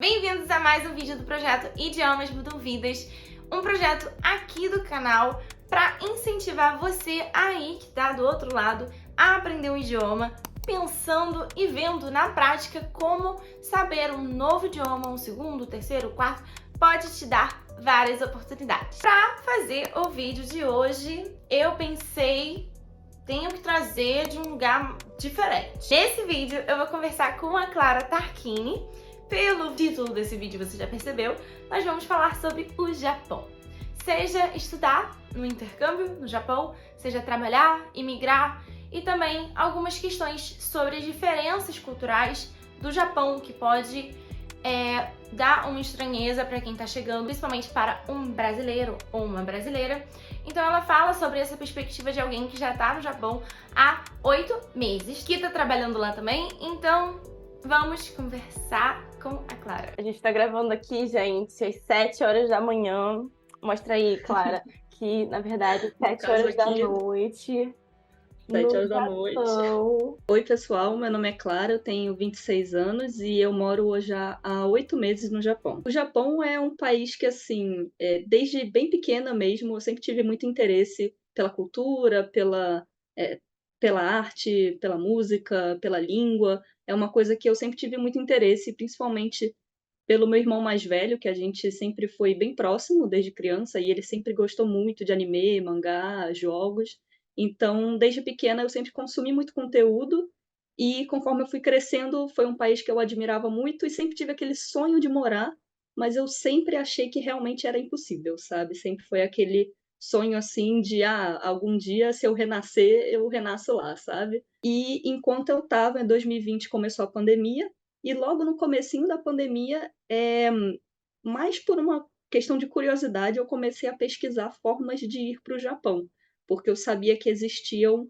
Bem-vindos a mais um vídeo do projeto Idiomas Mudam Vidas, um projeto aqui do canal para incentivar você aí que está do outro lado a aprender um idioma, pensando e vendo na prática como saber um novo idioma, um segundo, terceiro, quarto, pode te dar várias oportunidades. Para fazer o vídeo de hoje, eu pensei, tenho que trazer de um lugar diferente. Nesse vídeo eu vou conversar com a Clara Tarquini. Pelo título desse vídeo você já percebeu, nós vamos falar sobre o Japão. Seja estudar no intercâmbio no Japão, seja trabalhar, imigrar e também algumas questões sobre as diferenças culturais do Japão que pode dar uma estranheza para quem está chegando, principalmente para um brasileiro ou uma brasileira. Então ela fala sobre essa perspectiva de alguém que já está no Japão há 8 meses, que está trabalhando lá também. Então vamos conversar com a Clara. A gente tá gravando aqui, gente, às 7 horas da manhã. Mostra aí, Clara, que na verdade 7 horas da noite. 7 horas da noite. Oi, pessoal, meu nome é Clara, eu tenho 26 anos e eu moro hoje há 8 meses no Japão. O Japão é um país que, assim, desde bem pequena mesmo, eu sempre tive muito interesse pela cultura, pela arte, pela música, pela língua. É uma coisa que eu sempre tive muito interesse, principalmente pelo meu irmão mais velho, que a gente sempre foi bem próximo desde criança, e ele sempre gostou muito de anime, mangá, jogos. Então, desde pequena, eu sempre consumi muito conteúdo, e conforme eu fui crescendo, foi um país que eu admirava muito e sempre tive aquele sonho de morar, mas eu sempre achei que realmente era impossível, sabe? Sempre foi aquele sonho assim de, algum dia, se eu renascer, eu renasço lá, sabe? E enquanto eu estava, em 2020, começou a pandemia, e logo no comecinho da pandemia, mais por uma questão de curiosidade, eu comecei a pesquisar formas de ir para o Japão, porque eu sabia que existiam.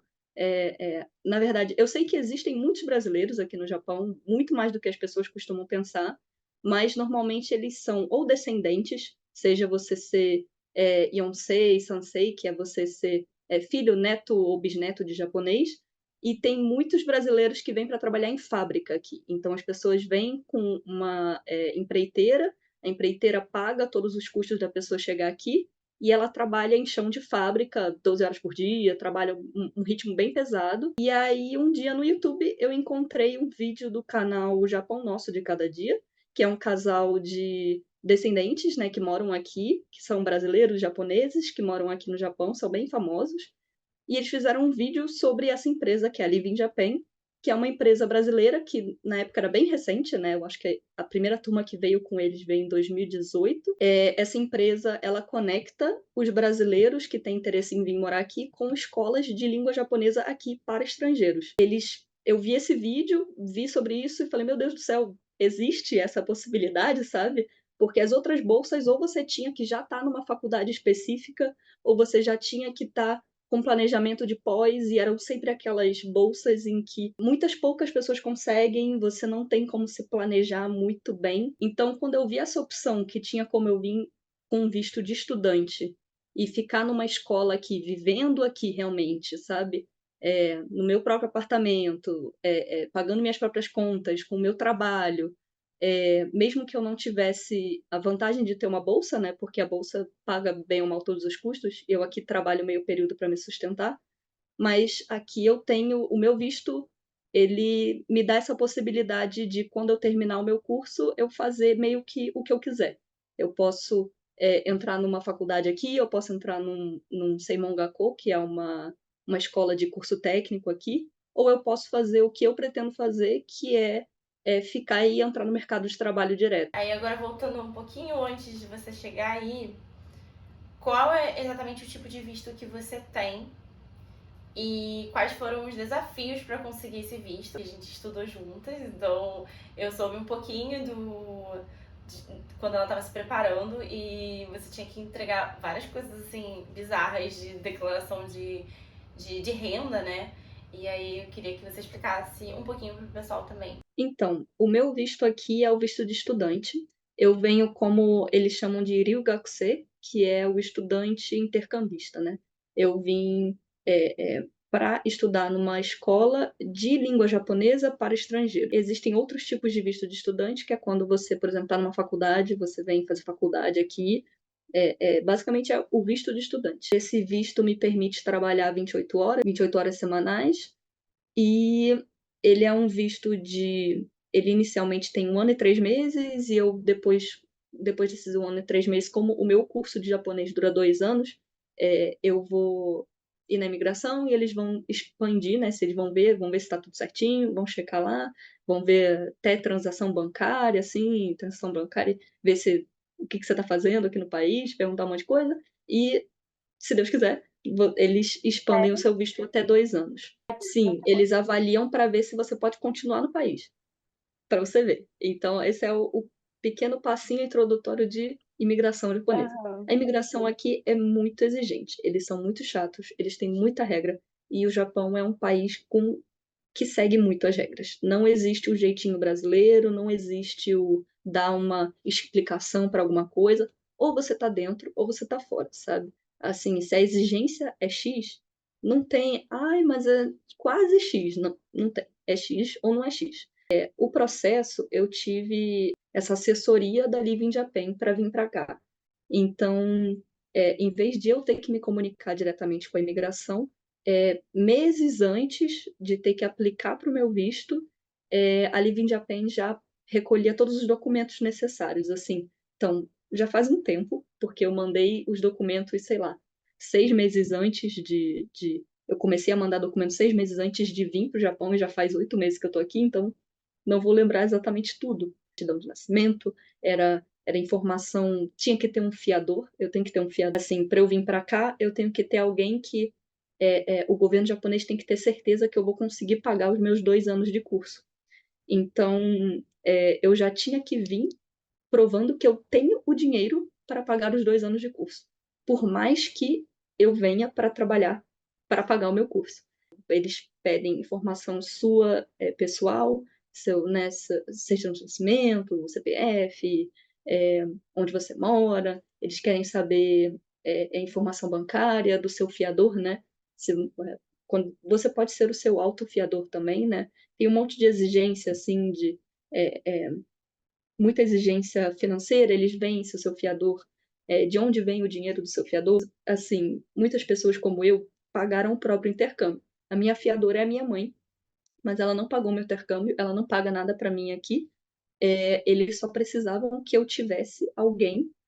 Na verdade, eu sei que existem muitos brasileiros aqui no Japão, muito mais do que as pessoas costumam pensar, mas normalmente eles são ou descendentes, seja você ser Yonsei, Sansei, que é você ser filho, neto ou bisneto de japonês, e tem muitos brasileiros que vêm para trabalhar em fábrica aqui. Então, as pessoas vêm com uma empreiteira, a empreiteira paga todos os custos da pessoa chegar aqui, e ela trabalha em chão de fábrica 12 horas por dia, trabalha um ritmo bem pesado. E aí, um dia no YouTube, eu encontrei um vídeo do canal Japão Nosso de Cada Dia, que é um casal de descendentes, né, que moram aqui, que são brasileiros, japoneses, que moram aqui no Japão, são bem famosos. E eles fizeram um vídeo sobre essa empresa, que é a Live in Japan, que é uma empresa brasileira que na época era bem recente, né? Eu acho que a primeira turma que veio com eles veio em 2018. Essa empresa, ela conecta os brasileiros que têm interesse em vir morar aqui com escolas de língua japonesa aqui para estrangeiros. Eu vi esse vídeo, vi sobre isso e falei, meu Deus do céu, existe essa possibilidade, sabe? Porque as outras bolsas, ou você tinha que já estar numa faculdade específica, ou você já tinha que estar com planejamento de pós, e eram sempre aquelas bolsas em que muitas poucas pessoas conseguem, você não tem como se planejar muito bem. Então, quando eu vi essa opção, que tinha como eu vir com visto de estudante e ficar numa escola aqui, vivendo aqui realmente, sabe? No meu próprio apartamento, pagando minhas próprias contas, com o meu trabalho, mesmo que eu não tivesse a vantagem de ter uma bolsa, né, porque a bolsa paga bem ou mal todos os custos, eu aqui trabalho meio período para me sustentar, mas aqui eu tenho o meu visto, ele me dá essa possibilidade de, quando eu terminar o meu curso, eu fazer meio que o que eu quiser. Eu posso entrar numa faculdade aqui, eu posso entrar num Seimongakko, que é uma escola de curso técnico aqui, ou eu posso fazer o que eu pretendo fazer, que é ficar e entrar no mercado de trabalho direto. Aí agora voltando um pouquinho antes de você chegar aí, qual é exatamente o tipo de visto que você tem e quais foram os desafios para conseguir esse visto? A gente estudou juntas, então eu soube um pouquinho quando ela estava se preparando e você tinha que entregar várias coisas assim bizarras de declaração de renda, né? E aí eu queria que você explicasse um pouquinho pro pessoal também. Então, o meu visto aqui é o visto de estudante. Eu venho como eles chamam de Ryugakusei, que é o estudante intercambista, né? Eu vim para estudar numa escola de língua japonesa para estrangeiro. Existem outros tipos de visto de estudante, que é quando você, por exemplo, está numa faculdade, você vem fazer faculdade aqui, basicamente é o visto de estudante. Esse visto me permite trabalhar 28 horas semanais, e ele é um visto ele inicialmente tem 1 ano e 3 meses, e eu depois desses 1 ano e 3 meses, como o meu curso de japonês dura 2 anos, eu vou ir na imigração e eles vão expandir, né? Se eles vão ver se está tudo certinho, vão checar lá, vão ver até transação bancária, assim, transação bancária, ver o que você está fazendo aqui no país, perguntar um monte de coisa, e, se Deus quiser, eles expandem o seu visto até 2 anos. Sim, eles avaliam para ver se você pode continuar no país, para você ver. Então, esse é o pequeno passinho introdutório de imigração japonesa. A imigração aqui é muito exigente, eles são muito chatos, eles têm muita regra, e o Japão é um país que segue muito as regras. Não existe o jeitinho brasileiro, não existe o dar uma explicação para alguma coisa. Ou você tá dentro, ou você tá fora, sabe? Assim, se a exigência é X, não tem, ai, mas é quase X. Não, não tem. É X ou não é X. O processo, eu tive essa assessoria da Live in Japan para vir para cá. Então, em vez de eu ter que me comunicar diretamente com a imigração, meses antes de ter que aplicar para o meu visto, a Live in Japan já recolhia todos os documentos necessários, assim. Então, já faz um tempo, porque eu mandei os documentos, sei lá, 6 meses antes eu comecei a mandar documentos 6 meses antes de vir para o Japão, e já faz 8 meses que eu estou aqui, então não vou lembrar exatamente tudo. Certidão de nascimento, era informação, tinha que ter um fiador, eu tenho que ter um fiador. Assim, para eu vir para cá, eu tenho que ter alguém que o governo japonês tem que ter certeza que eu vou conseguir pagar os meus 2 anos de curso. Então, eu já tinha que vir provando que eu tenho o dinheiro para pagar os 2 anos de curso, por mais que eu venha para trabalhar para pagar o meu curso. Eles pedem informação sua, pessoal, seu, né, certidão de nascimento, CPF, onde você mora, eles querem saber a informação bancária do seu fiador, né? Quando você pode ser o seu autofiador também, né? Tem um monte de exigência, assim, muita exigência financeira, eles veem se o seu fiador, de onde vem o dinheiro do seu fiador. Assim, muitas pessoas como eu pagaram o próprio intercâmbio. A minha fiadora é a minha mãe, mas ela não pagou meu intercâmbio, ela não paga nada para mim aqui. Eles só precisavam que eu tivesse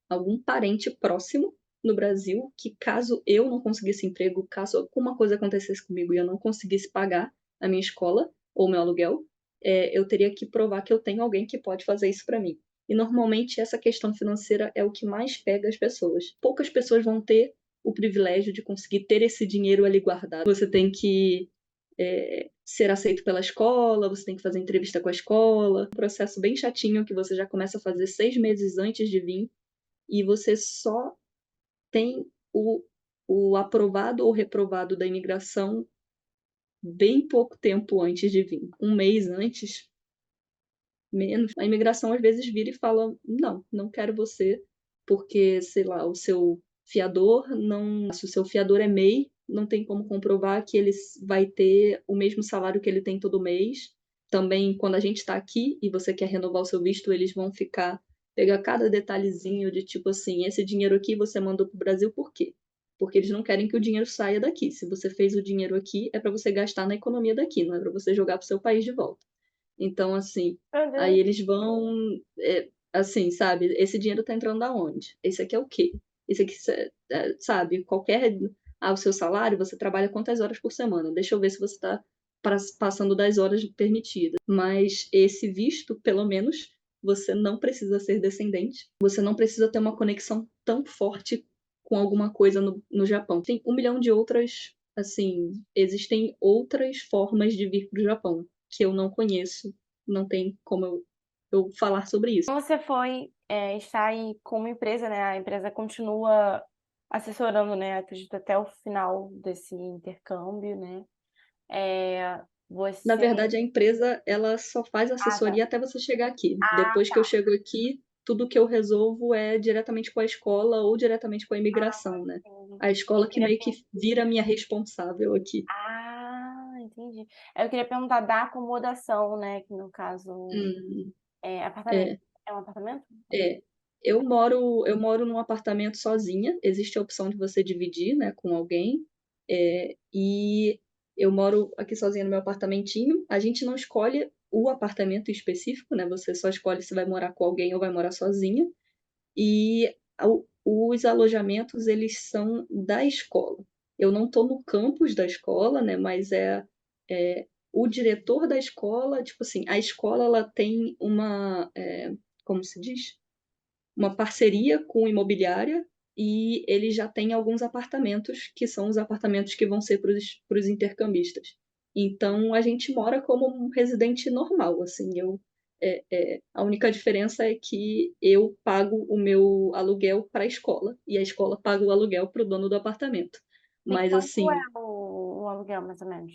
algum parente próximo no Brasil, que caso eu não conseguisse emprego, caso alguma coisa acontecesse comigo e eu não conseguisse pagar a minha escola ou meu aluguel, eu teria que provar que eu tenho alguém que pode fazer isso para mim. E normalmente essa questão financeira é o que mais pega as pessoas. Poucas pessoas vão ter o privilégio de conseguir ter esse dinheiro ali guardado. Você tem que ser aceito pela escola, você tem que fazer entrevista com a escola, um processo bem chatinho que você já começa a fazer 6 meses antes de vir, e você só tem o aprovado ou reprovado da imigração bem pouco tempo antes de vir. 1 mês antes, menos. A imigração às vezes vira e fala: não quero você, porque, sei lá, o seu fiador não. Se o seu fiador é MEI, não tem como comprovar que ele vai ter o mesmo salário que ele tem todo mês. Também, quando a gente está aqui e você quer renovar o seu visto, eles vão pegar cada detalhezinho de tipo assim: esse dinheiro aqui você mandou para o Brasil por quê? Porque eles não querem que o dinheiro saia daqui. Se você fez o dinheiro aqui, é para você gastar na economia daqui, não é para você jogar para o seu país de volta. Então, assim, aí eles vão, assim, sabe, esse dinheiro tá entrando da onde? Esse aqui é o quê? Esse aqui, sabe, o seu salário, você trabalha quantas horas por semana? Deixa eu ver se você tá passando das horas permitidas. Mas esse visto, pelo menos, você não precisa ser descendente, você não precisa ter uma conexão tão forte com alguma coisa no Japão. Tem 1 milhão de outras, assim, existem outras formas de vir para o Japão que eu não conheço, não tem como eu falar sobre isso. Você está aí com uma empresa, né? A empresa continua assessorando, né? Acredito até o final desse intercâmbio, né? Na verdade, a empresa, ela só faz assessoria até você chegar aqui. Depois que eu chego aqui, tudo que eu resolvo é diretamente com a escola ou diretamente com a imigração, né? A escola que meio que vira minha responsável aqui. entendi. Eu queria perguntar da acomodação, né, que no caso Hum, é apartamento. é, É um apartamento? é. Eu moro num apartamento sozinha. Existe a opção de você dividir, né, com alguém. E eu moro aqui sozinha no meu apartamentinho. A gente não escolhe o apartamento específico, né? Você só escolhe se vai morar com alguém ou vai morar sozinha. E os alojamentos, eles são da escola. Eu não estou no campus da escola, né? Mas o diretor da escola, tipo assim, a escola ela tem como se diz? Uma parceria com imobiliária e ele já tem alguns apartamentos que são os apartamentos que vão ser para os intercambistas. Então a gente mora como um residente normal, assim. A única diferença é que eu pago o meu aluguel para a escola e a escola paga o aluguel para o dono do apartamento. E Mas quanto é assim, o aluguel, mais ou menos?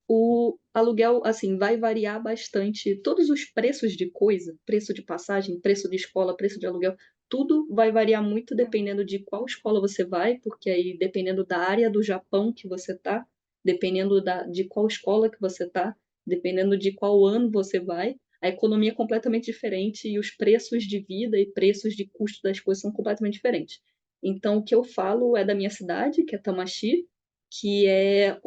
o aluguel, assim, vai variar bastante. Todos os preços de coisa, preço de passagem, preço de escola, preço de aluguel, tudo vai variar muito dependendo de qual escola você vai, porque aí dependendo da área do Japão que você tá, dependendo de qual escola que você tá, dependendo de qual ano você vai, a economia é completamente diferente e os preços de vida e preços de custo das coisas são completamente diferentes. Então, o que eu falo é da minha cidade, que é Tamashi, que é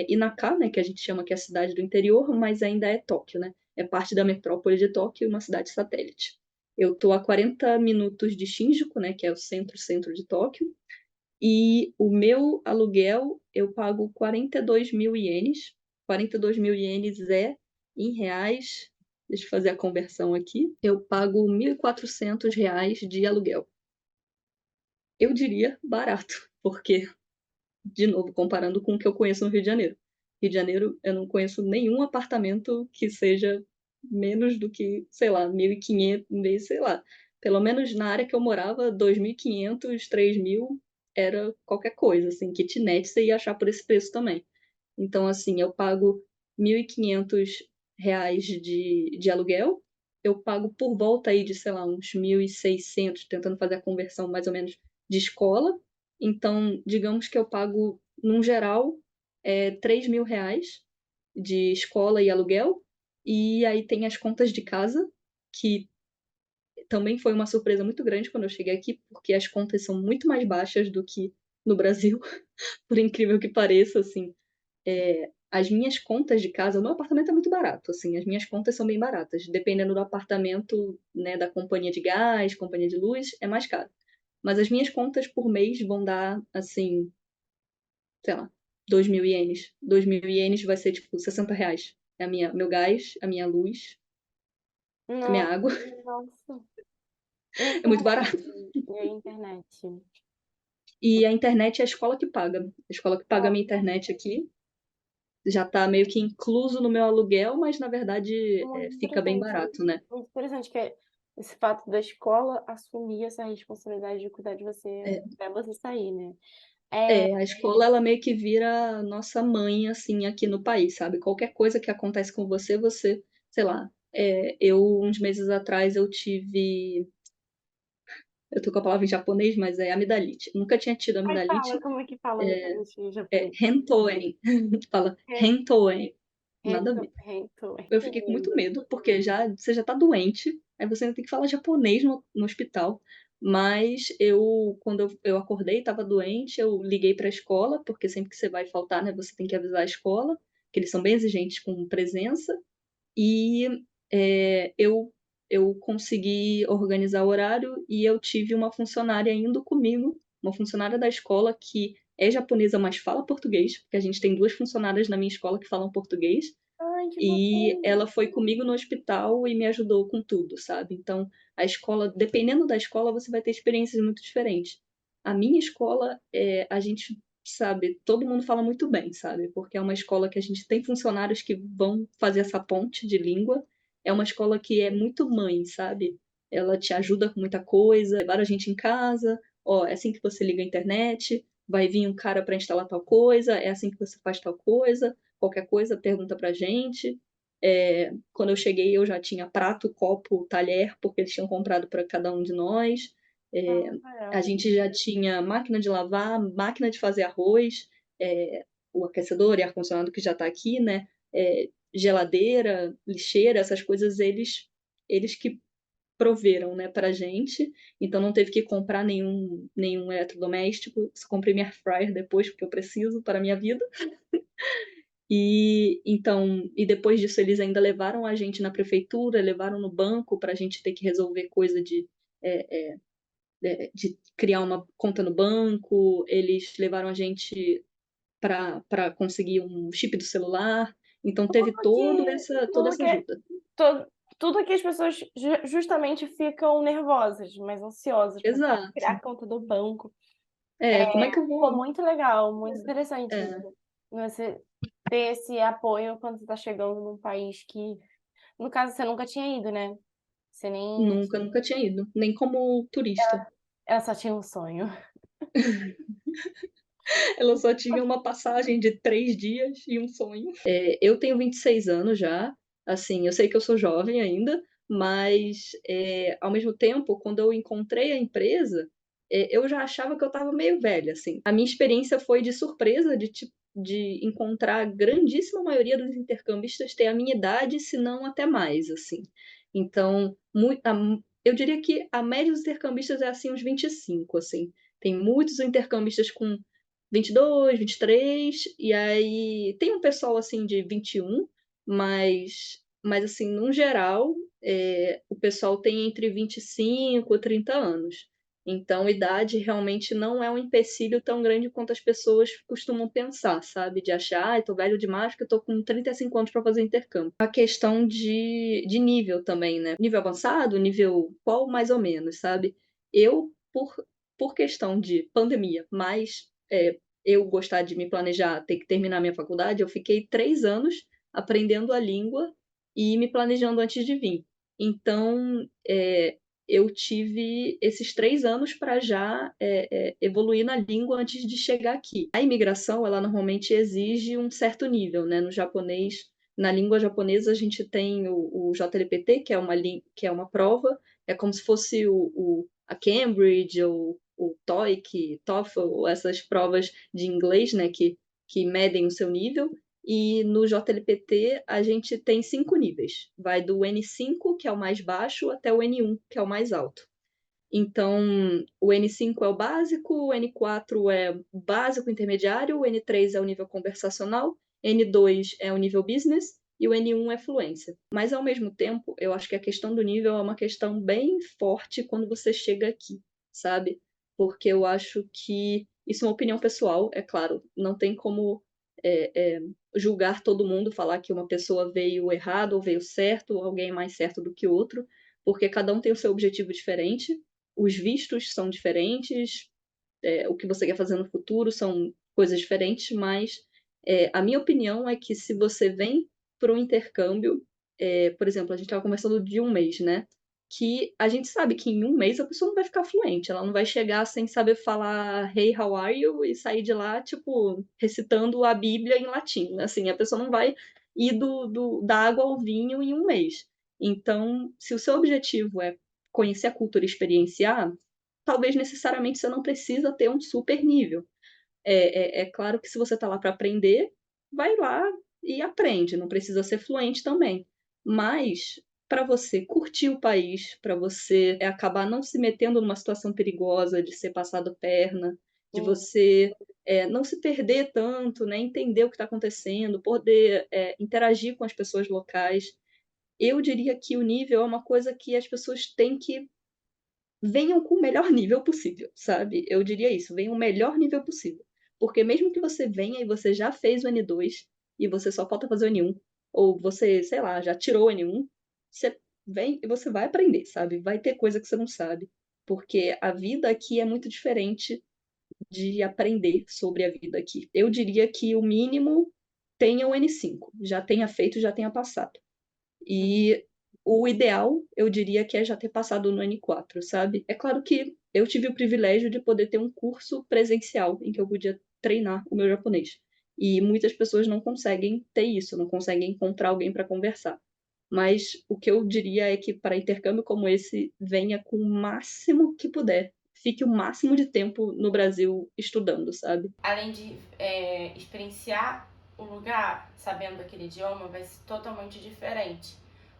Inaka, né, que a gente chama que é a cidade do interior, mas ainda é Tóquio, né? É parte da metrópole de Tóquio, uma cidade satélite. Eu estou a 40 minutos de Shinjuku, né, que é o centro de Tóquio, e o meu aluguel eu pago 42 mil ienes. 42 mil ienes em reais, deixa eu fazer a conversão aqui, eu pago 1.400 reais de aluguel. Eu diria barato, porque de novo, comparando com o que eu conheço no Rio de Janeiro. Rio de Janeiro, eu não conheço nenhum apartamento que seja menos do que, sei lá, 1.500, sei lá. Pelo menos na área que eu morava, 2.500, 3.000 era qualquer coisa, assim, kitnet você ia achar por esse preço também. Então, assim, eu pago 1.500 reais de aluguel, eu pago por volta aí de, sei lá, uns 1.600, tentando fazer a conversão mais ou menos de escola. Então, digamos que eu pago, num geral, 3 mil reais de escola e aluguel. E aí tem as contas de casa, que também foi uma surpresa muito grande quando eu cheguei aqui, porque as contas são muito mais baixas do que no Brasil, por incrível que pareça, assim. As minhas contas de casa, o meu apartamento é muito barato, assim, as minhas contas são bem baratas. Dependendo do apartamento, né, da companhia de gás, companhia de luz, é mais caro. Mas as minhas contas por mês vão dar, assim, sei lá, 2 mil ienes. 2 mil ienes vai ser, tipo, 60 reais. É meu gás, a minha luz, a minha Nossa, água. nossa. E a É muito internet? barato. E a internet? E a internet é a escola que paga. A escola que paga a minha Nossa, internet aqui já tá meio que incluso no meu aluguel, mas na verdade muito fica bem interessante. barato, né? Muito interessante que é esse fato da escola assumir essa responsabilidade de cuidar de você É, até você sair, né? É, a escola ela meio que vira nossa mãe assim aqui no país, sabe? Qualquer coisa que acontece com você, sei lá. Eu uns meses atrás eu tô com a palavra em japonês, mas é amidalite. Nunca tinha tido aí fala, amidalite. como é que fala É, amidalite em japonês? Hentoen. Fala É, Hentoen. Nada a rento, ver. rento, Eu que fiquei com muito lindo. medo, porque você já tá doente, aí você ainda tem que falar japonês no hospital. Mas quando eu acordei, estava doente, eu liguei para a escola, porque sempre que você vai faltar, né, você tem que avisar a escola, que eles são bem exigentes com presença. E eu consegui organizar o horário e eu tive uma funcionária indo comigo, uma funcionária da escola que é japonesa, mas fala português, porque a gente tem duas funcionárias na minha escola que falam português. Ai, que E fofinho. ela foi comigo no hospital e me ajudou com tudo, sabe? Então, a escola, dependendo da escola, você vai ter experiências muito diferentes. A minha escola, a gente, sabe, todo mundo fala muito bem, sabe? Porque é uma escola que a gente tem funcionários que vão fazer essa ponte de língua. É uma escola que é muito mãe, sabe? Ela te ajuda com muita coisa, levar a gente em casa. Ó, é assim que você liga a internet, vai vir um cara para instalar tal coisa, é assim que você faz tal coisa. Qualquer coisa, pergunta pra gente. Quando eu cheguei, eu já tinha prato, copo, talher, porque eles tinham comprado para cada um de nós. É, Ah, a é. gente já tinha máquina de lavar, máquina de fazer arroz. o aquecedor e ar-condicionado que já está aqui, né? Geladeira, lixeira, essas coisas eles que proveram, né, pra gente. Então não teve que comprar nenhum eletrodoméstico. Só comprei minha air fryer depois, porque eu preciso para a minha vida. E depois disso eles ainda levaram a gente na prefeitura, levaram no banco para a gente ter que resolver coisa de criar uma conta no banco. Eles levaram a gente para conseguir um chip do celular. Então teve toda Tudo essa que, ajuda. tudo que as pessoas justamente ficam nervosas, mais ansiosas para criar Exato. a conta do banco. Como é que eu Ficou vou? muito legal, muito interessante É, isso. Você ter esse apoio quando você está chegando num país que, no caso, você nunca tinha ido, né? Você nem. nunca tinha ido, nem como turista. Ela só tinha um sonho. Ela só tinha uma passagem de 3 dias e um sonho. Eu tenho 26 anos já, assim, eu sei que eu sou jovem ainda, mas ao mesmo tempo, quando eu encontrei a empresa, eu já achava que eu estava meio velha, assim. A minha experiência foi de surpresa, de encontrar a grandíssima maioria dos intercambistas ter a minha idade, se não até mais, assim. Então, eu diria que a média dos intercambistas é assim uns 25, assim. Tem muitos intercambistas com 22, 23, e aí tem um pessoal assim de 21, mas assim, no geral, o pessoal tem entre 25 e 30 anos. Então, idade realmente não é um empecilho tão grande quanto as pessoas costumam pensar, sabe? De achar, ah, eu tô velho demais porque eu tô com 35 anos para fazer intercâmbio. A questão de nível também, né? Nível avançado, nível qual, mais ou menos, sabe? Eu, por questão de pandemia, mas eu gostar de me planejar, ter que terminar minha faculdade, eu fiquei 3 anos aprendendo a língua e me planejando antes de vir. Então, eu tive esses 3 anos para já evoluir na língua antes de chegar aqui. A imigração, ela normalmente exige um certo nível, né? No japonês, na língua japonesa, a gente tem o JLPT, que é uma prova, é como se fosse a Cambridge ou o TOEIC, TOEFL, essas provas de inglês, né, que medem o seu nível. E no JLPT a gente tem 5 níveis. Vai do N5, que é o mais baixo, até o N1, que é o mais alto. Então, o N5 é o básico, o N4 é o básico intermediário, o N3 é o nível conversacional, N2 é o nível business e o N1 é fluência. Mas, ao mesmo tempo, eu acho que a questão do nível é uma questão bem forte quando você chega aqui, sabe? Porque eu acho que isso é uma opinião pessoal, é claro, não tem como julgar todo mundo, falar que uma pessoa veio errado ou veio certo, ou alguém é mais certo do que outro, porque cada um tem o seu objetivo diferente, os vistos são diferentes, o que você quer fazer no futuro são coisas diferentes, mas a minha opinião é que se você vem para um intercâmbio, por exemplo, a gente estava conversando de um mês, né? Que a gente sabe que em um mês a pessoa não vai ficar fluente, ela não vai chegar sem saber falar Hey, how are you? E sair de lá, tipo, recitando a Bíblia em latim. Assim, a pessoa não vai ir da água ao vinho em um mês. Então, se o seu objetivo é conhecer a cultura e experienciar, talvez necessariamente você não precisa ter um super nível. É claro que se você está lá para aprender, vai lá e aprende, não precisa ser fluente também. Mas para você curtir o país, para você acabar não se metendo numa situação perigosa de ser passado perna, de você não se perder tanto, né, entender o que está acontecendo, poder interagir com as pessoas locais, eu diria que o nível é uma coisa que as pessoas têm que venham com o melhor nível possível, sabe? Eu diria isso, venham o melhor nível possível. Porque mesmo que você venha e você já fez o N2 e você só falta fazer o N1, ou você, sei lá, já tirou o N1, você vem e você vai aprender, sabe? Vai ter coisa que você não sabe. Porque a vida aqui é muito diferente de aprender sobre a vida aqui. Eu diria que o mínimo tenha o N5, já tenha feito, já tenha passado. E o ideal, eu diria que é já ter passado no N4, sabe? É claro que eu tive o privilégio de poder ter um curso presencial em que eu podia treinar o meu japonês. E muitas pessoas não conseguem ter isso, não conseguem encontrar alguém para conversar. Mas o que eu diria é que para intercâmbio como esse, venha com o máximo que puder. Fique o máximo de tempo no Brasil estudando, sabe? Além de experienciar o lugar sabendo aquele idioma vai ser totalmente diferente.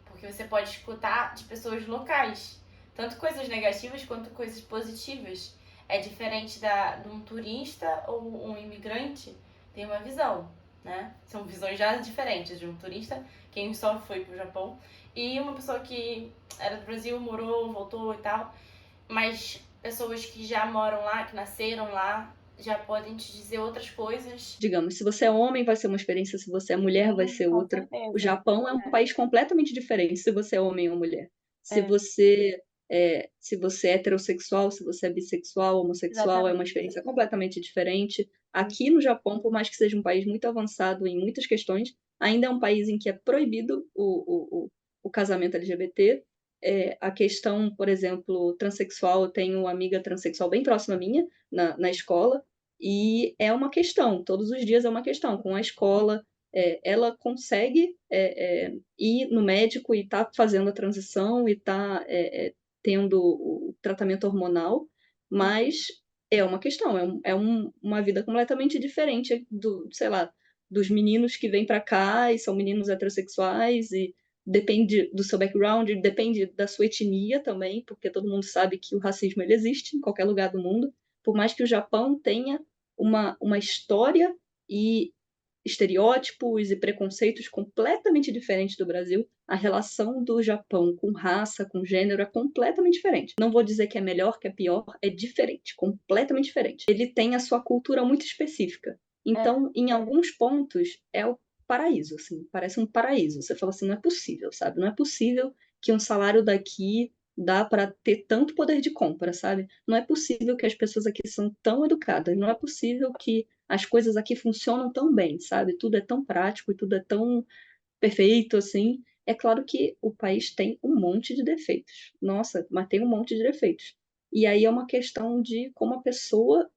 Porque você pode escutar de pessoas locais, tanto coisas negativas quanto coisas positivas. É diferente de um turista ou um imigrante, tem uma visão, né? São visões já diferentes de um turista, quem só foi pro Japão, e uma pessoa que era do Brasil, morou, voltou e tal. Mas pessoas que já moram lá, que nasceram lá, já podem te dizer outras coisas. Digamos, se você é homem, vai ser uma experiência, se você é mulher, vai ser Com outra. certeza. O Japão é um país completamente diferente se você é homem ou mulher. Se É. você é heterossexual, se você é bissexual, homossexual, é uma experiência completamente diferente. Aqui no Japão, por mais que seja um país muito avançado em muitas questões, ainda é um país em que é proibido o casamento LGBT. A questão, por exemplo, transexual, eu tenho uma amiga transexual bem próxima minha, na escola, e é uma questão, todos os dias é uma questão. Com a escola, ela consegue ir no médico e tá fazendo a transição e tá tendo o tratamento hormonal, mas é uma questão, uma vida completamente diferente sei lá, dos meninos que vêm para cá e são meninos heterossexuais e depende do seu background, depende da sua etnia também, porque todo mundo sabe que o racismo ele existe em qualquer lugar do mundo. Por mais que o Japão tenha uma história e estereótipos e preconceitos completamente diferentes do Brasil, a relação do Japão com raça, com gênero é completamente diferente. Não vou dizer que é melhor, que é pior, é diferente, completamente diferente. Ele tem a sua cultura muito específica. Então, em alguns pontos, é o paraíso, assim, parece um paraíso. Você fala assim, não é possível, sabe? Não é possível que um salário daqui dá para ter tanto poder de compra, sabe? Não é possível que as pessoas aqui são tão educadas, não é possível que as coisas aqui funcionam tão bem, sabe? Tudo é tão prático e tudo é tão perfeito, assim. É claro que o país tem um monte de defeitos. Nossa, mas tem um monte de defeitos. E aí é uma questão de como a pessoa,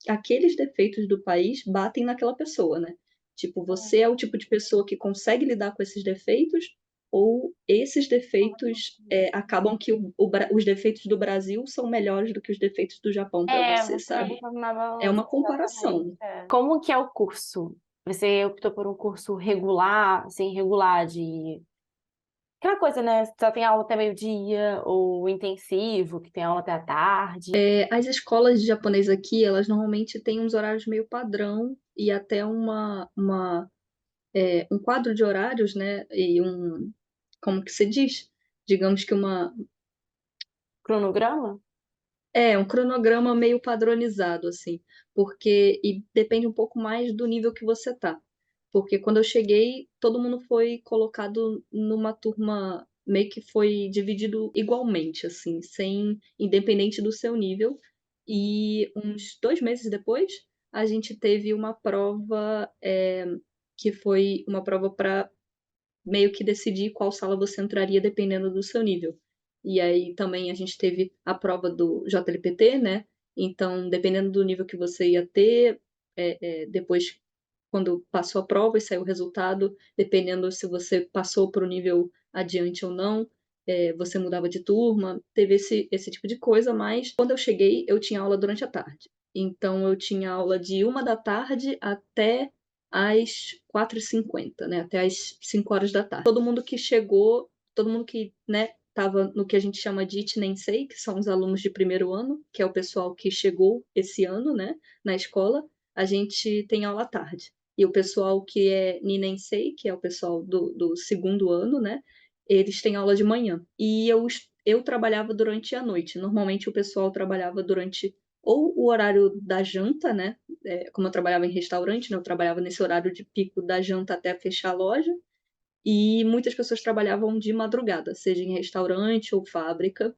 aqueles defeitos do país batem naquela pessoa, né? Tipo, você é o tipo de pessoa que consegue lidar com esses defeitos ou esses defeitos acabam que os defeitos do Brasil são melhores do que os defeitos do Japão para você, Você sabe? botou na É balança, uma comparação. exatamente. Como que é o curso? Você optou por um curso regular, sem regular, de... Aquela coisa, né? Só tem aula até meio-dia, ou intensivo, que tem aula até a tarde. As escolas de japonês aqui, elas normalmente têm uns horários meio padrão e até um quadro de horários, né? Como que se diz? Digamos que Cronograma? um cronograma meio padronizado, assim, e depende um pouco mais do nível que você tá. Porque quando eu cheguei, todo mundo foi colocado numa turma, meio que foi dividido igualmente, assim, independente do seu nível. E uns 2 meses depois, a gente teve uma prova, que foi uma prova para meio que decidir qual sala você entraria dependendo do seu nível. E aí também a gente teve a prova do JLPT, né? Então, dependendo do nível que você ia ter, depois, quando passou a prova e saiu o resultado, dependendo se você passou para o nível adiante ou não, você mudava de turma, teve esse tipo de coisa, mas quando eu cheguei, eu tinha aula durante a tarde. Então, eu tinha aula de 1 da tarde até às 4h50, né? Até às 5 horas da tarde. Todo mundo que chegou, todo mundo que, né, estava no que a gente chama de Ichinensei, que são os alunos de primeiro ano, que é o pessoal que chegou esse ano, né, na escola, a gente tem aula à tarde. E o pessoal que é Ninensei, que é o pessoal do segundo ano, né, eles têm aula de manhã. E eu trabalhava durante a noite. Normalmente o pessoal trabalhava durante ou o horário da janta, né? Como eu trabalhava em restaurante, né? Eu trabalhava nesse horário de pico da janta até fechar a loja. E muitas pessoas trabalhavam de madrugada, seja em restaurante ou fábrica.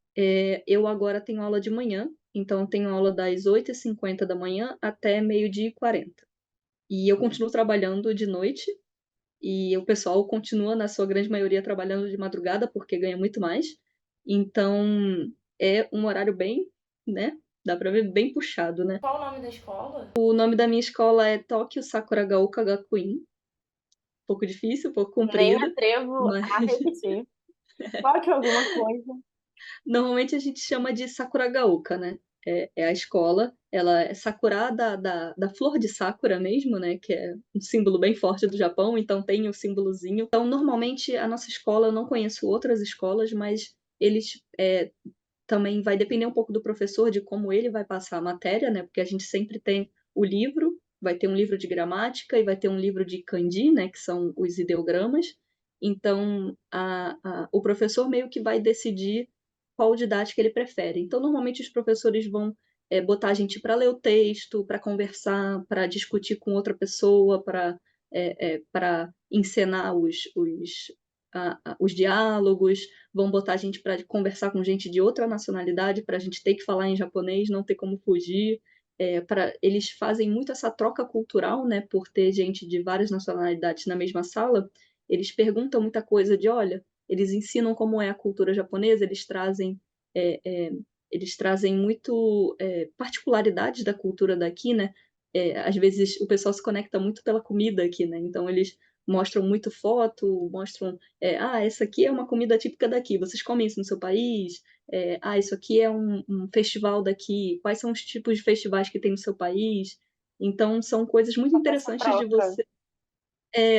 Eu agora tenho aula de manhã, então eu tenho aula das 8h50 da manhã até 12h40. E eu continuo trabalhando de noite, e o pessoal continua, na sua grande maioria, trabalhando de madrugada, porque ganha muito mais. Então, é um horário bem, né? Dá pra ver bem puxado, né? Qual o nome da escola? O nome da minha escola é Tokyo Sakuragaoka Gakuin. Um pouco difícil, um pouco Nem me comprido, atrevo mas a repetir. Qual que é alguma coisa? normalmente a gente chama de Sakuragaoka, né? é a escola. Ela é Sakura da flor de Sakura mesmo, né? Que é um símbolo bem forte do Japão, então tem o símbolozinho. Então, normalmente, a nossa escola, eu não conheço outras escolas, mas eles também vai depender um pouco do professor, de como ele vai passar a matéria, né? Porque a gente sempre tem o livro, vai ter um livro de gramática e vai ter um livro de kanji, né? Que são os ideogramas. Então, o professor meio que vai decidir qual didática ele prefere. Então, normalmente os professores vão botar a gente para ler o texto, para conversar, para discutir com outra pessoa, para encenar os diálogos, vão botar a gente para conversar com gente de outra nacionalidade, para a gente ter que falar em japonês, não ter como fugir. Eles fazem muito essa troca cultural, né, por ter gente de várias nacionalidades na mesma sala. Eles perguntam muita coisa de, olha, eles ensinam como é a cultura japonesa, é, é, eles trazem muito particularidades da cultura daqui, né? Às vezes o pessoal se conecta muito pela comida aqui, né? Então eles mostram muito foto, mostram, essa aqui é uma comida típica daqui, vocês comem isso no seu país? Isso aqui é um festival daqui, quais são os tipos de festivais que tem no seu país? Então são coisas muito Essa interessantes de troca.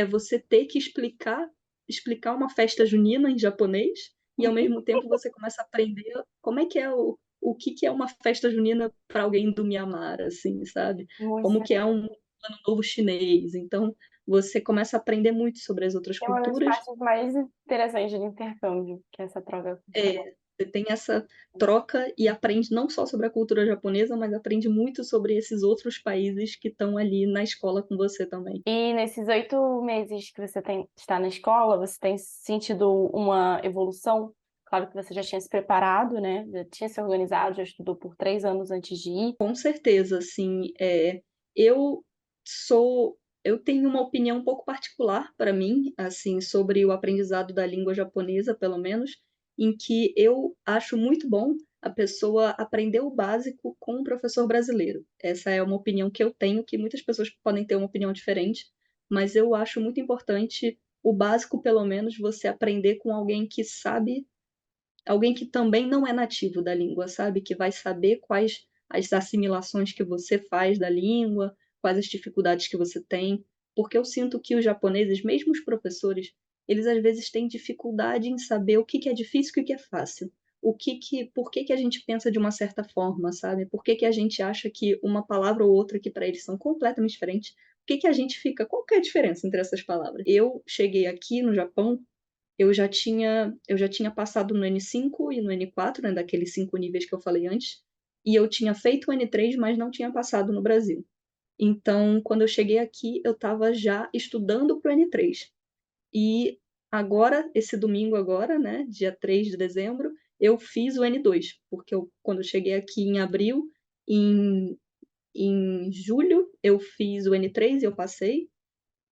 você ter que explicar uma festa junina em japonês e ao mesmo tempo você começa a aprender como é que é o que que é uma festa junina para alguém do Mianmar, assim, sabe? Como Muito. que é um ano novo chinês. Então, você começa a aprender muito sobre as outras É uma das culturas. partes mais interessantes do intercâmbio, que é essa troca cultural. Você tem essa troca e aprende não só sobre a cultura japonesa, mas aprende muito sobre esses outros países que estão ali na escola com você também. E nesses 8 meses que você está na escola, você tem sentido uma evolução? Claro que você já tinha se preparado, né? Já tinha se organizado, já estudou por 3 anos antes de ir. Com certeza, assim, eu eu tenho uma opinião um pouco particular para mim, assim, sobre o aprendizado da língua japonesa, pelo menos, em que eu acho muito bom a pessoa aprender o básico com um professor brasileiro. Essa é uma opinião que eu tenho, que muitas pessoas podem ter uma opinião diferente, mas eu acho muito importante o básico, pelo menos, você aprender com alguém que sabe, alguém que também não é nativo da língua, sabe? Que vai saber quais as assimilações que você faz da língua, quais as dificuldades que você tem, porque eu sinto que os japoneses, mesmo os professores, eles às vezes têm dificuldade em saber o que que é difícil e o que é fácil. Por que que a gente pensa de uma certa forma, sabe? Por que que a gente acha que uma palavra ou outra que para eles são completamente diferentes? Por que que a gente fica? Qual que é a diferença entre essas palavras? Eu cheguei aqui no Japão, eu já tinha passado no N5 e no N4, né, daqueles 5 níveis que eu falei antes, e eu tinha feito o N3, mas não tinha passado no Brasil. Então, quando eu cheguei aqui, eu estava já estudando para o N3. E agora, esse domingo agora, né, dia 3 de dezembro, eu fiz o N2, porque quando eu cheguei aqui em abril, em, em julho, eu fiz o N3 e eu passei,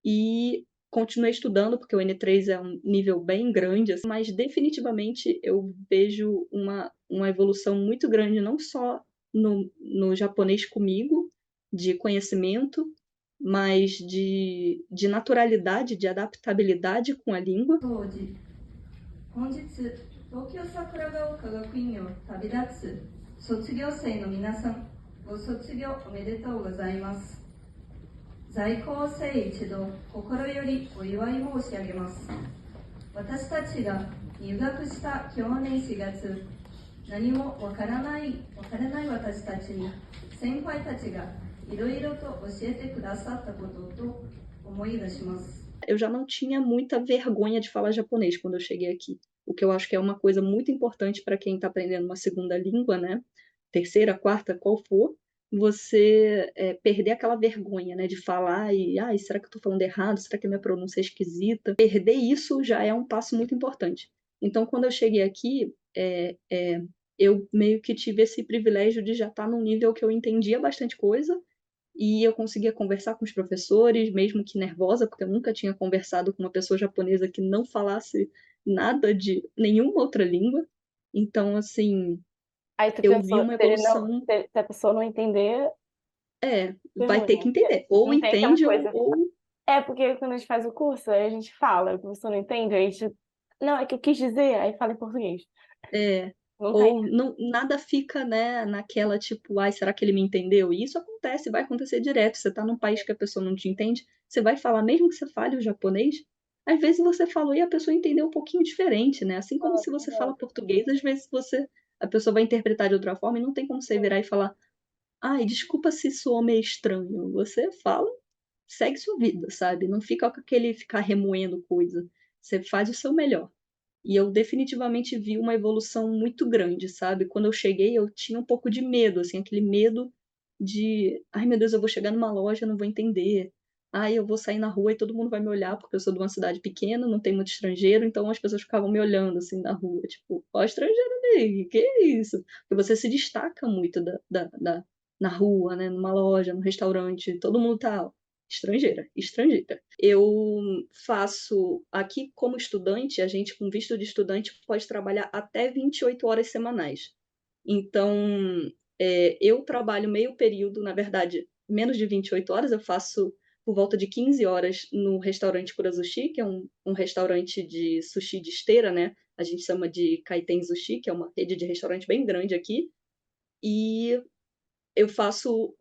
e continuei estudando, porque o N3 é um nível bem grande, assim, mas definitivamente eu vejo uma evolução muito grande, não só no japonês comigo, de conhecimento, mas de naturalidade, de adaptabilidade com a língua. 本日、東京桜ヶ丘学院を旅立つ卒業生の皆さん、ご卒業おめでとうございます。在校生一同心よりお祝い申し上げます。私たちが入学した去年4月、何もわからない、わからない私たちに先輩たちがいろいろと教えてくださったことと思い出します。Eu já não tinha muita vergonha de falar japonês quando eu cheguei aqui, o que eu acho que é uma coisa muito importante para quem está aprendendo uma segunda língua, né? Terceira, quarta, qual for, você perder aquela vergonha, né, de falar e, será que eu estou falando errado? Será que a minha pronúncia é esquisita? Perder isso já é um passo muito importante. Então, quando eu cheguei aqui, eu meio que tive esse privilégio de já estar num nível que eu entendia bastante coisa e eu conseguia conversar com os professores, mesmo que nervosa, porque eu nunca tinha conversado com uma pessoa japonesa que não falasse nada de nenhuma outra língua. Então, assim, Aí tu eu vi pensou, uma se ele não, evolução. se a pessoa não entender, Vai ferrou, ter que né? entender. Ou Não tem aquela entende, ou, coisa. ou É, porque quando a gente faz o curso, aí a gente fala, o professor não entende, a gente. Não, é que eu quis dizer, aí fala em português. é, Não tem. Ou não, nada fica, né, naquela tipo, ai, será que ele me entendeu? E isso acontece, vai acontecer direto. Você tá num país que a pessoa não te entende, você vai falar, mesmo que você fale o japonês, às vezes você falou e a pessoa entendeu um pouquinho diferente, né? Assim como se você fala português, às vezes a pessoa vai interpretar de outra forma e não tem como você virar e falar, ai, desculpa se soou meio estranho. Você fala, segue sua vida, sabe? Não fica com aquele ficar remoendo coisa. Você faz o seu melhor. E eu definitivamente vi uma evolução muito grande, sabe? Quando eu cheguei, eu tinha um pouco de medo, assim, aquele medo de, ai meu Deus, eu vou chegar numa loja, eu não vou entender. Ai, eu vou sair na rua e todo mundo vai me olhar, porque eu sou de uma cidade pequena, não tem muito estrangeiro, então as pessoas ficavam me olhando assim na rua, tipo, ó, estrangeiro ali, que é isso? Porque você se destaca muito na rua, né? Numa loja, num restaurante, todo mundo tá estrangeira, estrangeira. Eu faço aqui como estudante, a gente com visto de estudante pode trabalhar até 28 horas semanais. Então, eu trabalho meio período, na verdade, menos de 28 horas, eu faço por volta de 15 horas no restaurante Kurazushi, que é um restaurante de sushi de esteira, né? A gente chama de Kaiten Sushi, que é uma rede de restaurante bem grande aqui. E eu faço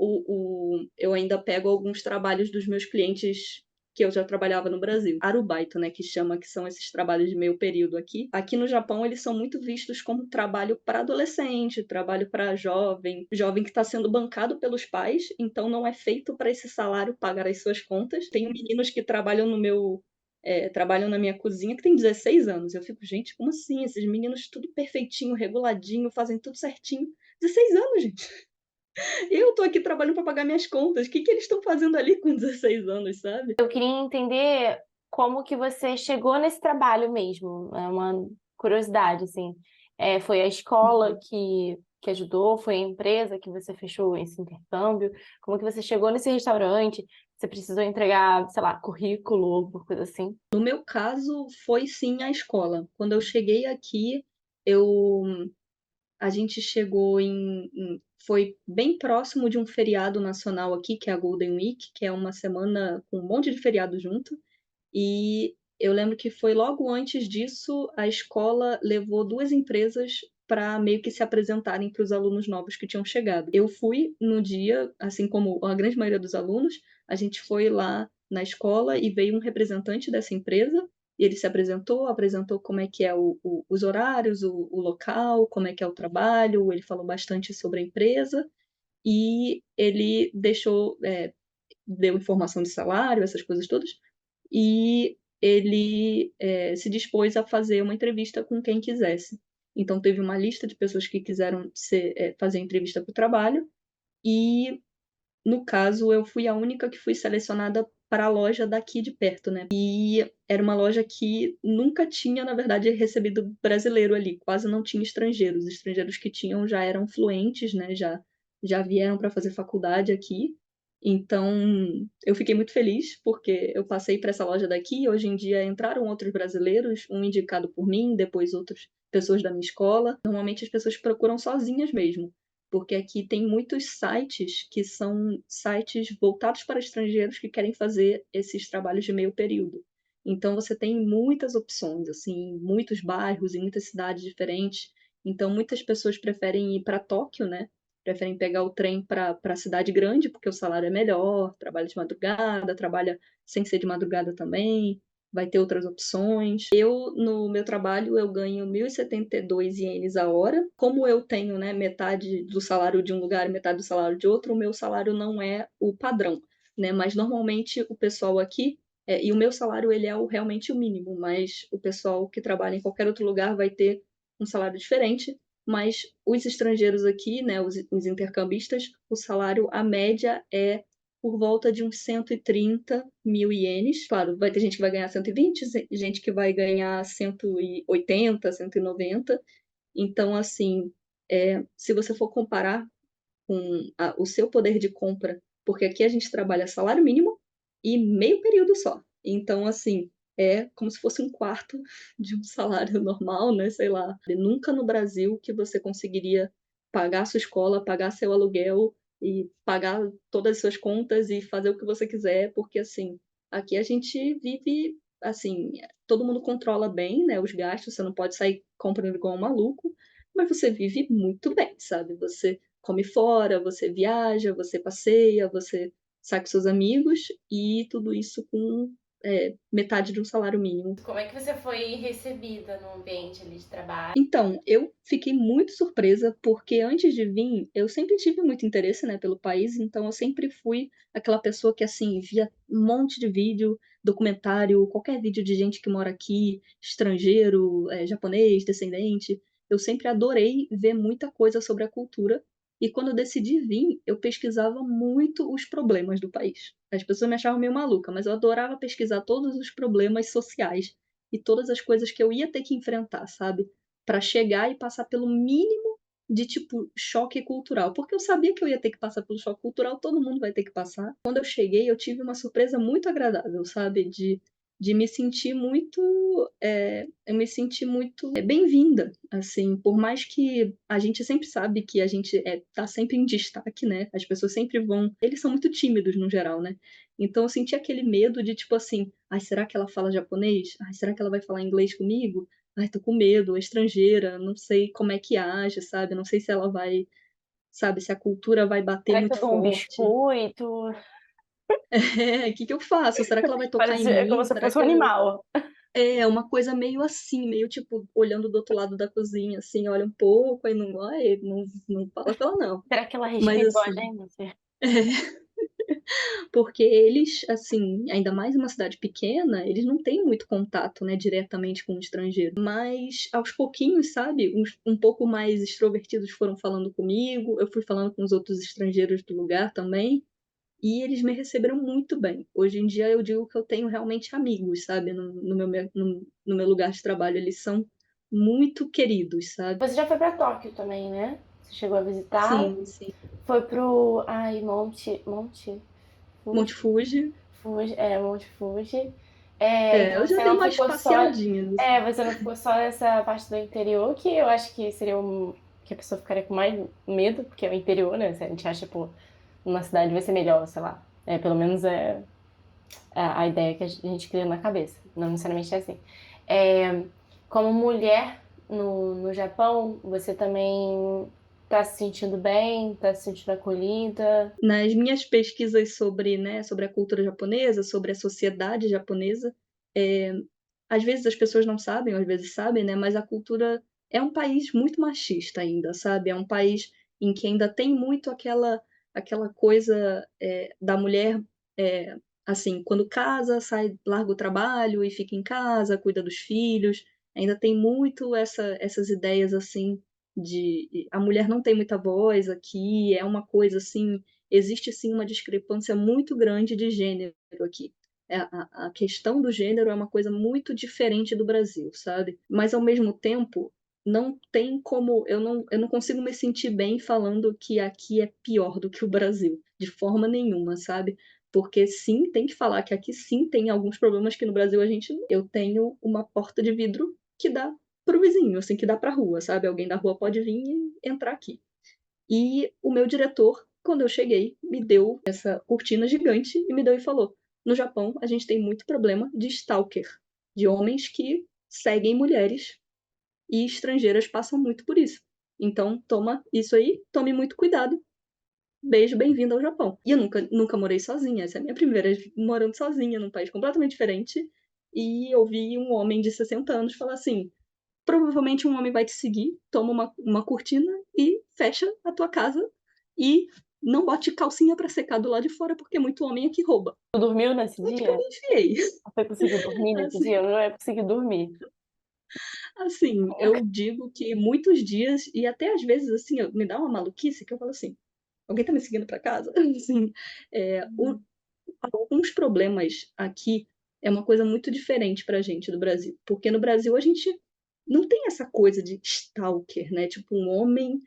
eu ainda pego alguns trabalhos dos meus clientes que eu já trabalhava no Brasil. Arubaito, né, que chama, que são esses trabalhos de meio período aqui. Aqui no Japão, eles são muito vistos como trabalho para adolescente, trabalho para jovem, jovem que está sendo bancado pelos pais, então não é feito para esse salário pagar as suas contas. Tenho meninos que trabalham trabalham na minha cozinha que tem 16 anos. Eu fico, gente, como assim? Esses meninos tudo perfeitinho, reguladinho, fazem tudo certinho. 16 anos, gente. Eu tô aqui trabalhando para pagar minhas contas. O que que eles estão fazendo ali com 16 anos, sabe? Eu queria entender como que você chegou nesse trabalho mesmo. É uma curiosidade, assim. Foi a escola que ajudou? Foi a empresa que você fechou esse intercâmbio? Como que você chegou nesse restaurante? Você precisou entregar, sei lá, currículo ou alguma coisa assim? No meu caso, foi sim a escola. Quando eu cheguei aqui, eu a gente chegou foi bem próximo de um feriado nacional aqui, que é a Golden Week, que é uma semana com um monte de feriado junto. E eu lembro que foi logo antes disso, a escola levou duas empresas para meio que se apresentarem para os alunos novos que tinham chegado. Eu fui no dia, assim como a grande maioria dos alunos, a gente foi lá na escola e veio um representante dessa empresa e ele se apresentou como é que é os horários, o local, como é que é o trabalho, ele falou bastante sobre a empresa e ele deu informação de salário, essas coisas todas, e ele se dispôs a fazer uma entrevista com quem quisesse. Então, teve uma lista de pessoas que quiseram fazer entrevista para o trabalho, e no caso, eu fui a única que fui selecionada para a loja daqui de perto, né? E era uma loja que nunca tinha, na verdade, recebido brasileiro ali, quase não tinha estrangeiros. Os estrangeiros que tinham já eram fluentes, né? Já vieram para fazer faculdade aqui. Então, eu fiquei muito feliz porque eu passei para essa loja daqui e hoje em dia entraram outros brasileiros, um indicado por mim, depois outras pessoas da minha escola. Normalmente as pessoas procuram sozinhas mesmo, porque aqui tem muitos sites que são sites voltados para estrangeiros que querem fazer esses trabalhos de meio período. Então você tem muitas opções, assim, muitos bairros e muitas cidades diferentes. Então muitas pessoas preferem ir para Tóquio, né? Preferem pegar o trem para a cidade grande, porque o salário é melhor, trabalha de madrugada, trabalha sem ser de madrugada também, vai ter outras opções. Eu, no meu trabalho, eu ganho 1.072 ienes a hora. Como eu tenho, né, metade do salário de um lugar e metade do salário de outro, o meu salário não é o padrão, né? Mas normalmente o pessoal aqui, e o meu salário ele é realmente o mínimo, mas o pessoal que trabalha em qualquer outro lugar vai ter um salário diferente. Mas os estrangeiros aqui, né, os intercambistas, o salário, a média é por volta de uns 130 mil ienes. Claro, vai ter gente que vai ganhar 120, gente que vai ganhar 180, 190. Então, assim, se você for comparar com o seu poder de compra, porque aqui a gente trabalha salário mínimo e meio período só. Então, assim, é como se fosse um quarto de um salário normal, né? Sei lá. Nunca no Brasil que você conseguiria pagar sua escola, pagar seu aluguel e pagar todas as suas contas e fazer o que você quiser, porque assim, aqui a gente vive assim, todo mundo controla bem, né, os gastos, você não pode sair comprando igual um maluco, mas você vive muito bem, sabe? Você come fora, você viaja, você passeia, você sai com seus amigos e tudo isso com metade de um salário mínimo. Como é que você foi recebida no ambiente ali de trabalho? Então, eu fiquei muito surpresa, porque antes de vir, eu sempre tive muito interesse, né, pelo país, então eu sempre fui aquela pessoa que, assim, via um monte de vídeo, documentário, qualquer vídeo de gente que mora aqui, estrangeiro, japonês, descendente. Eu sempre adorei ver muita coisa sobre a cultura, e quando eu decidi vir, eu pesquisava muito os problemas do país. As pessoas me achavam meio maluca, mas eu adorava pesquisar todos os problemas sociais e todas as coisas que eu ia ter que enfrentar, sabe? Para chegar e passar pelo mínimo de, tipo, choque cultural, porque eu sabia que eu ia ter que passar pelo choque cultural, todo mundo vai ter que passar. Quando eu cheguei, eu tive uma surpresa muito agradável, sabe, de me sentir muito, eu me senti muito bem-vinda, assim, por mais que a gente sempre sabe que a gente tá sempre em destaque, né, as pessoas sempre vão eles são muito tímidos no geral, né, então eu senti aquele medo de, tipo assim: "Ai, será que ela fala japonês? Ai, será que ela vai falar inglês comigo? Ai, tô com medo, é estrangeira, não sei como é que age, sabe, não sei se ela vai, sabe, se a cultura vai bater Será que muito eu dou um forte. biscoito? O que que eu faço? Será que ela vai tocar em Parece é como mim? se eu Será fosse um que ela animal. uma coisa meio assim, meio tipo, olhando do outro lado da cozinha, assim, olha um pouco, aí não ai, não fala com ela não. Será que ela Mas respira igual a assim gente? porque eles, assim, ainda mais em uma cidade pequena, eles não têm muito contato, né, diretamente com o estrangeiro. Mas aos pouquinhos, sabe, uns um pouco mais extrovertidos foram falando comigo, eu fui falando com os outros estrangeiros do lugar também, e eles me receberam muito bem. Hoje em dia eu digo que eu tenho realmente amigos, sabe, no meu lugar de trabalho, eles são muito queridos, sabe. Você já foi pra Tóquio também, né? Você chegou a visitar? Sim, sim. Foi pro ai, Monte Monte Fuji? Fuji. Monte Fuji. Eu Então já você dei não umas ficou só passeadinhas, assim. você não ficou só nessa parte do interior, que eu acho que seria que a pessoa ficaria com mais medo, porque é o interior, né? Se a gente acha, pô, numa cidade vai ser melhor, sei lá. Pelo menos é a ideia que a gente cria na cabeça. Não necessariamente é assim. É, como mulher no Japão, você também tá se sentindo bem, tá se sentindo acolhida? Nas minhas pesquisas sobre, né, sobre a cultura japonesa, sobre a sociedade japonesa, eh, às vezes as pessoas não sabem, ou às vezes sabem, né, mas a cultura é um país muito machista ainda, sabe, é um país em que ainda tem muito aquela coisa, da mulher, eh, assim, quando casa, sai larga o trabalho e fica em casa, cuida dos filhos, ainda tem muito essas ideias, assim, de a mulher não tem muita voz aqui, é uma coisa, assim, existe sim uma discrepância muito grande de gênero aqui. A questão do gênero é uma coisa muito diferente do Brasil, sabe. Mas ao mesmo tempo, não tem como eu não consigo me sentir bem falando que aqui é pior do que o Brasil, de forma nenhuma, sabe. Porque sim, tem que falar que aqui sim tem alguns problemas que no Brasil a gente eu tenho uma porta de vidro que dá para o vizinho, assim, que dá para a rua, sabe, alguém da rua pode vir e entrar aqui. E o meu diretor, quando eu cheguei, me deu essa cortina gigante e me deu e falou: "No Japão, a gente tem muito problema de stalker, de homens que seguem mulheres e estrangeiras passam muito por isso. Então toma isso aí, tome muito cuidado. Beijo, bem-vindo ao Japão". E eu nunca morei sozinha, essa é a minha primeira vez morando sozinha num país completamente diferente, e ouvi um homem de 60 anos falar assim: "Provavelmente um homem vai te seguir, toma uma cortina e fecha a tua casa e não bote calcinha pra secar do lado de fora, porque muito homem aqui rouba". Tu dormiu nesse Onde que eu dia? me enfiei? Você conseguiu dormir nesse Assim dia? Eu não ia conseguir dormir. assim, eu digo que muitos dias e até às vezes, assim, me dá uma maluquice que eu falo assim: "Alguém tá me seguindo pra casa?" Assim, o Uhum. alguns problemas aqui é uma coisa muito diferente pra gente do Brasil, porque no Brasil a gente não tem essa coisa de stalker, né, tipo um homem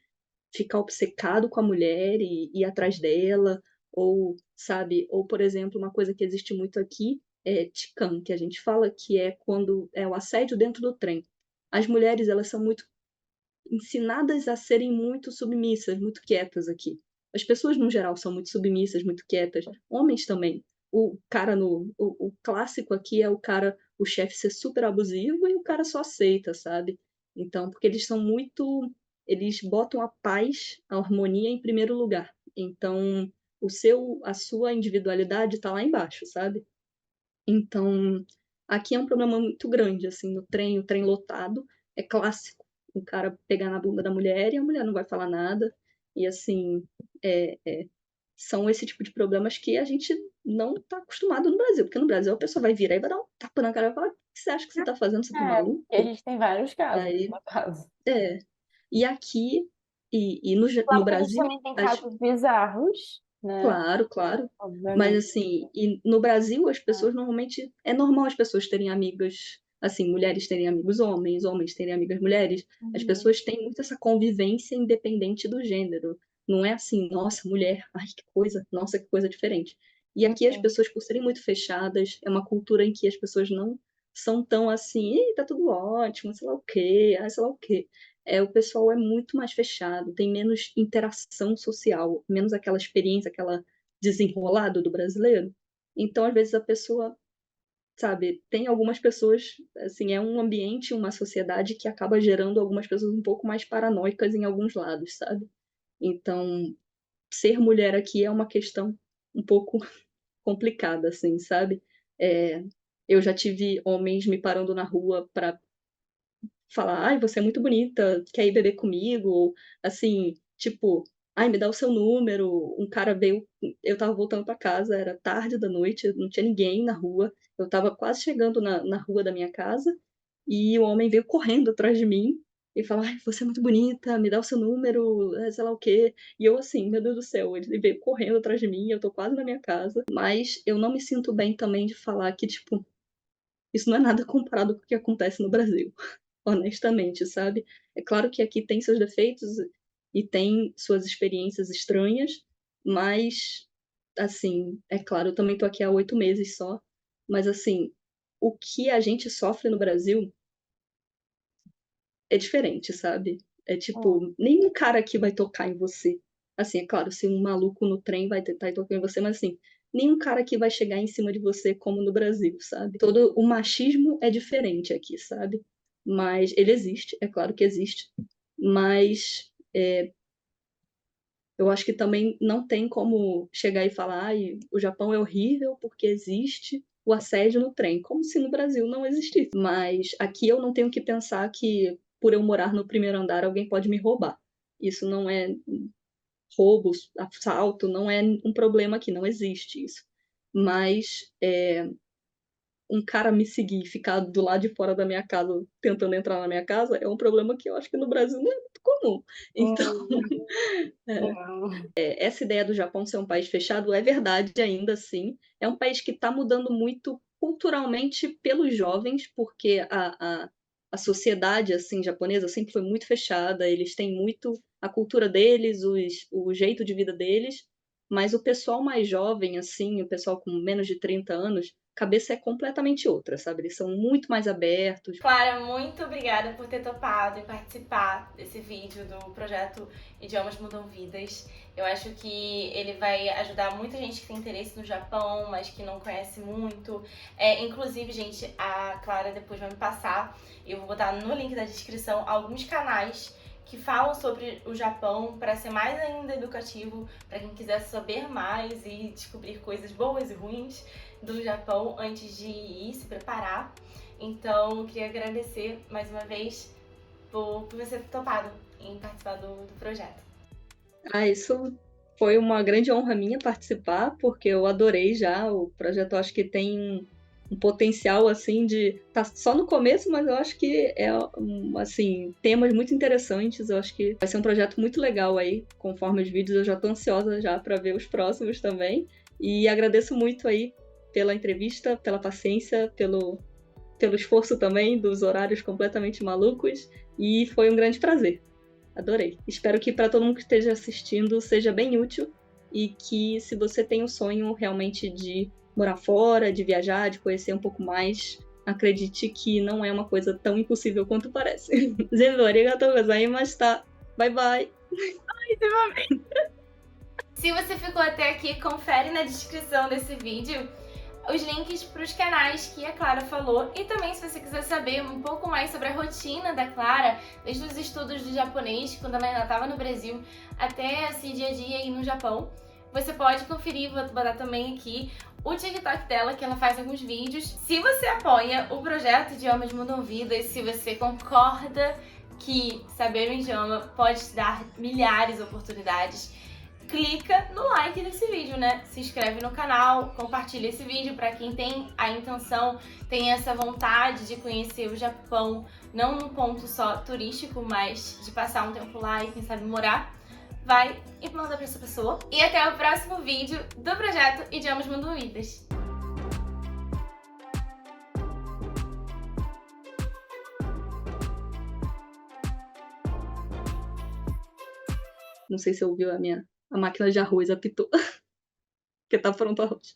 ficar obcecado com a mulher e ir atrás dela, ou, sabe, ou, por exemplo, uma coisa que existe muito aqui é Tican, que a gente fala, que é quando é o assédio dentro do trem. As mulheres, elas são muito ensinadas a serem muito submissas, muito quietas aqui. As pessoas, no geral, são muito submissas, muito quietas, homens também. O cara no o clássico aqui é o cara o chefe ser super abusivo e o cara só aceita, sabe. Então porque eles são muito eles botam a paz, a harmonia em primeiro lugar. Então, a sua individualidade está lá embaixo, sabe? Então, aqui é um problema muito grande, assim, no trem, o trem lotado, é clássico. O cara pegar na bunda da mulher e a mulher não vai falar nada. E, assim, são esse tipo de problemas que a gente não está acostumado no Brasil. Porque no Brasil a pessoa vai virar e vai dar um tapa na cara e falar: o que você acha que você está fazendo? Você tá maluco? E a gente tem vários casos, Aí, no caso. e aqui, e Claro no que a gente Brasil, também tem casos bizarros, né? claro, claro. Mas Obviamente. assim, e no Brasil as pessoas normalmente é normal as pessoas terem amigas, assim, mulheres terem amigos homens, homens terem amigas mulheres. As Uhum. pessoas têm muito essa convivência independente do gênero. Não é assim, nossa, mulher, ai que coisa, nossa, que coisa diferente. E aqui as Uhum. pessoas, por serem muito fechadas, é uma cultura em que as pessoas não são tão assim, ei, tá tudo ótimo, sei lá o quê, sei lá o quê. O pessoal é muito mais fechado, tem menos interação social, menos aquela experiência, aquela desenrolado do brasileiro. Então, às vezes, a pessoa, sabe, tem algumas pessoas, assim, é um ambiente, uma sociedade que acaba gerando algumas pessoas um pouco mais paranoicas em alguns lados, sabe? Então, ser mulher aqui é uma questão um pouco complicada, assim, sabe? É, eu já tive homens me parando na rua para falar, ai, você é muito bonita, quer ir beber comigo? Ou, assim, tipo, ai, me dá o seu número. Um cara veio, eu tava voltando para casa, era tarde da noite, não tinha ninguém na rua, eu tava quase chegando na rua da minha casa, e o homem veio correndo atrás de mim e falou, ai, você é muito bonita, me dá o seu número, sei lá o quê. E eu assim, meu Deus do céu, ele veio correndo atrás de mim, eu tô quase na minha casa, mas eu não me sinto bem também de falar que, tipo, isso não é nada comparado com o que acontece no Brasil, honestamente, sabe? É claro que aqui tem seus defeitos e tem suas experiências estranhas, mas, assim, é claro, eu também tô aqui há 8 meses só, mas, assim, o que a gente sofre no Brasil é diferente, sabe? É Hum. tipo, nenhum cara aqui vai tocar em você. Assim, é claro, se um maluco no trem vai tentar tocar em você, mas assim, nenhum cara aqui vai chegar em cima de você como no Brasil, sabe? Todo o machismo é diferente aqui, sabe? Mas ele existe, é claro que existe, mas eu acho que também não tem como chegar e falar, ai, o Japão é horrível porque existe o assédio no trem, como se no Brasil não existisse. Mas aqui eu não tenho que pensar que por eu morar no primeiro andar alguém pode me roubar. Isso não é roubo, assalto, não é um problema aqui, não existe isso. Mas um cara me seguir e ficar do lado de fora da minha casa tentando entrar na minha casa é um problema que eu acho que no Brasil não é muito comum. Então, Hum. é, Hum. essa ideia do Japão ser um país fechado é verdade ainda assim. É um país que está mudando muito culturalmente pelos jovens, porque a sociedade assim japonesa sempre foi muito fechada, eles têm muito a cultura deles, o jeito de vida deles, mas o pessoal mais jovem, assim, o pessoal com menos de 30 anos, a cabeça é completamente outra, sabe? Eles são muito mais abertos. Clara, muito obrigada por ter topado e participar desse vídeo do projeto Idiomas Mudam Vidas. Eu acho que ele vai ajudar muita gente que tem interesse no Japão, mas que não conhece muito. Inclusive, gente, a Clara depois vai me passar, eu vou botar no link da descrição, alguns canais que falam sobre o Japão para ser mais ainda educativo, para quem quiser saber mais e descobrir coisas boas e ruins do Japão antes de ir se preparar. Então, eu queria agradecer mais uma vez por você ter topado em participar do projeto. Isso foi uma grande honra minha participar, porque eu adorei já o projeto. Eu acho que tem um potencial assim de tá só no começo, mas eu acho que assim, temas muito interessantes. Eu acho que vai ser um projeto muito legal aí, conforme os vídeos. Eu já tô ansiosa já para ver os próximos também. E agradeço muito aí pela entrevista, pela paciência, pelo esforço também dos horários completamente malucos, e foi um grande prazer. Adorei. Espero que para todo mundo que esteja assistindo seja bem útil e que, se você tem o sonho realmente de morar fora, de viajar, de conhecer um pouco mais, acredite que não é uma coisa tão impossível quanto parece. Zenzo, arigatou gozaimashita. Bye bye. Se você ficou até aqui, confere na descrição desse vídeo os links para os canais que a Clara falou, e também se você quiser saber um pouco mais sobre a rotina da Clara, desde os estudos do japonês, quando ela ainda estava no Brasil, até esse dia a dia aí no Japão, você pode conferir, vou botar também aqui o TikTok dela, que ela faz alguns vídeos. Se você apoia o projeto Idiomas Mudam Vidas, se você concorda que saber um idioma pode te dar milhares de oportunidades, clica no like desse vídeo, né? Se inscreve no canal, compartilha esse vídeo para quem tem a intenção, tem essa vontade de conhecer o Japão, não num ponto só turístico, mas de passar um tempo lá e quem sabe morar. Vai e manda pra essa pessoa. E até o próximo vídeo do projeto Idiomas Mudam Vidas. Não sei se ouviu a máquina de arroz apitou. Porque tá pronto o arroz.